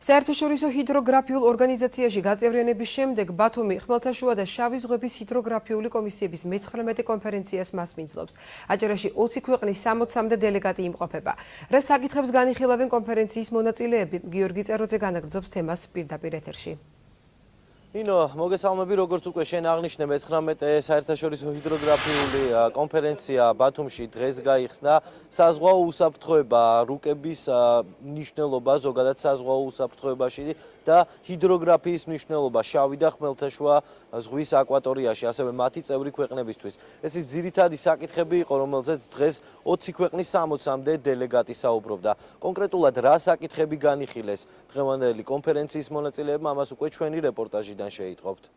საერთაშორისო ჰიდროგრაფიულ ორგანიზაციაში გაწევრიანების შემდეგ ბათუმი ხმელთაშუა და შავი ზღვების ჰიდროგრაფიული კომისიების მე-19 კონფერენციას მასპინძლობს. აჭარაში 20 ქვეყნის 60-მდე დელეგატი იმყოფება. რა საკითხებს განიხილავენ კონფერენციის მონაწილეები? გიორგი წეროძე განაგრძობს თემას პირდაპირ ეთერში. ინო, მოგესალმები, როგორც უკვე შენ აღნიშნე, მე-19 საერთაშორისო ჰიდროგრაფიული კონფერენცია ბათუმში დღეს გაიხსნა. საზღვაო უსაფრთხოება, რუკების მნიშვნელობა ზოგადად საზღვაო უსაფრთხოებაში და ჰიდროგრაფიის მნიშვნელობა შავი და ხმელთაშუა ზღვის აკვატორიაში, ასევე მათი წევრი ქვეყნებისთვის. ეს ის ძირითადი საკითხები იყო, რომელზეც დღეს 20 ქვეყნის 60-მდე დელეგატი საუბრობდა. კონკრეტულად რა საკითხები განიხილეს დღევანდელი კონფერენციის მონაწილეებმა, ამას უკვე ჩვენი რეპორტაჟი შეიტყობთ.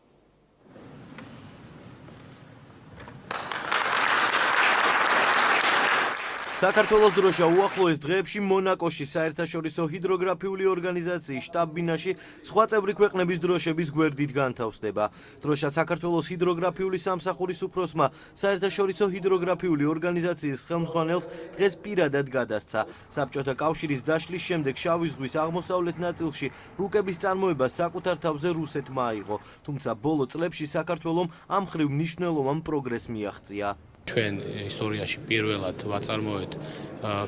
საქართველოს დროშა უახლოეს დღეებში მონაკოში საერთაშორისო ჰიდროგრაფიული ორგანიზაციის შტაბ-ბინაში სხვა წევრი ქვეყნების დროშების გვერდით განთავსდება. დროშა საქართველოს ჰიდროგრაფიული სამსახურის უფროსმა საერთაშორისო ჰიდროგრაფიული ორგანიზაციის ხელმძღვანელს დღეს პირადად გადასცა. საბჭოთა კავშირის დაშლის შემდეგ შავი ზღვის აღმოსავლეთ ნაწილში რუკების წარმოება საკუთარ თავზე რუსეთმა აიღო, თუმცა ბოლო წლებში საქართველომ ამ მხრივ მნიშვნელოვან პროგრესს მიაღწია. ჩვენ ისტორიაში პირველად ვაწარმოეთ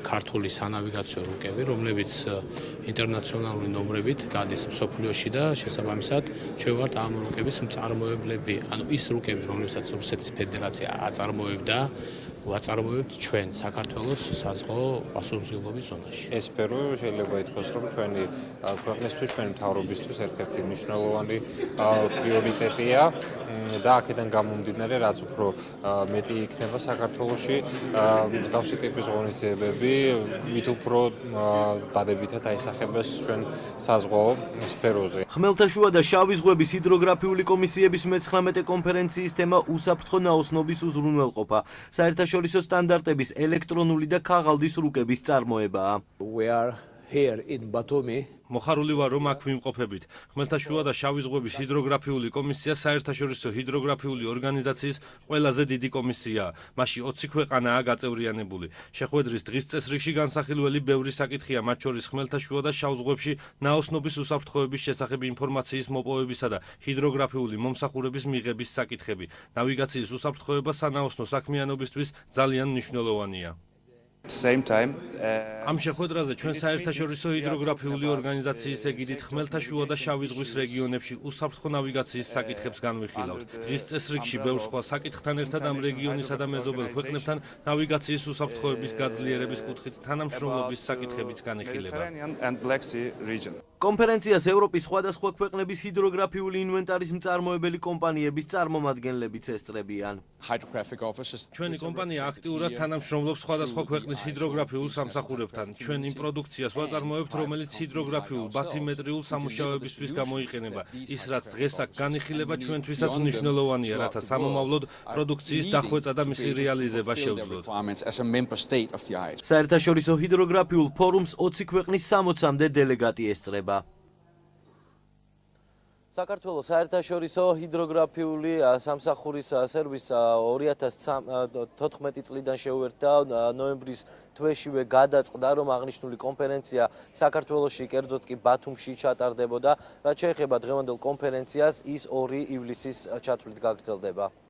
ქართული სანავიგაციო რუკები, რომლებიც ინტერნაციონალური ნომრებით გადის მსოფლიოში და შესაბამისად ჩვენ ვართ ამ რუკების მწარმოებლები. ანუ ის რუკები, რომლებსაც რუსეთის ფედერაცია აწარმოებდა, ვაწარმოებთ ჩვენ საქართველოს საზღვაო პასუხისმგებლობის ზონაში. ეს სფერო შეიძლება ითქვას, რომ ჩვენი ქვეყნისთვის, ჩვენი მთავრობისთვის ერთ-ერთი მნიშვნელოვანი პრიორიტეტია და აქედან გამომდინარე, რაც უფრო მეტი იქნება საქართველოში მსგავსი ტიპის ღონისძიებები, მით უფრო დადებითად აისახებას ჩვენ საზღვაო სფეროზე. ხმელთაშუა და შავი ზღვების ჰიდროგრაფიული კომისიების მე-19 კონფერენციის თემა უსაფრთხო ნაოსნობის უზრუნველყოფა. საერთაშორისო სტანდარტების ელექტრონული და ქაღალდის რუკების წარმოებაა. მოხარული ვარ, რომ აქ ვიმყოფებით. ხმელთაშუა და შავი ზღვების ჰიდროგრაფიული კომისია საერთაშორისო ჰიდროგრაფიული ორგანიზაციის ყველაზე დიდი კომისიაა. მასში 20 ქვეყანაა გაწევრიანებული. შეხვედრის დღის წესრიგში განსახილველი ბევრი საკითხია, მათ შორის ხმელთაშუა და შავ ზღვებში ნაოსნობის უსაფრთხოების შესახებ ინფორმაციის მოპოვებისა და ჰიდროგრაფიული მომსახურების მიღების საკითხები. ნავიგაციის უსაფრთხოება სანაოსნო საქმიანობისთვის ძალიან მნიშვნელოვანია. ამ შეხვედრაზე ჩვენ საერთაშორისო ჰიდროგრაფიული ორგანიზაციის ეგიდით ხმელთაშუა და შავი ზღვის რეგიონებში უსაფრთხო ნავიგაციის საკითხებს განვიხილავთ. დღის წესრიგში ბევრ სხვა საკითხთან ერთად ამ რეგიონისა და მეზობელ ქვეყნებთან ნავიგაციის უსაფრთხოების გაძლიერების კუთხით თანამშრომლობის საკითხებიც განიხილება. კონფერენციას ევროპის სხვადასხვა ქვეყნების ჰიდროგრაფიული ინვენტარის მწარმოებელი კომპანიების წარმომადგენლებიც ესწრებიან. ჩვენი კომპანია აქტიურად თანამშრომლობს სხვადასხვა ქვეყნის ჰიდროგრაფიულ სამსახურებთან. ჩვენ იმ პროდუქციას ვაწარმოებთ, რომელიც ჰიდროგრაფიულ ბათიმეტრიულ სამუშაოებისთვის გამოიყენება. ის, რაც დღეს აქ განიხილება, ჩვენთვისაც მნიშვნელოვანია, რათა სამომავლოდ პროდუქციის დახვეწა და მისი რეალიზება შევძლოთ. საერთაშორისო ჰიდროგრაფიულ ფორუმს 20 ქვეყნის 60-მდე დელეგატი ესწრება. საქართველოს საერთაშორისო ჰიდროგრაფიული სამსახურის სერვისს 2014 წლიდან შეუერთდა ნოემბრის თვეშივე გადაწყდა, რომ აღნიშნული კონფერენცია საქართველოში, კერძოდ კი ბათუმში ჩატარდებოდა. რაც შეეხება დღევანდელ კონფერენციას, ის 2 ივლისის ჩათვლით გაგრძელდება.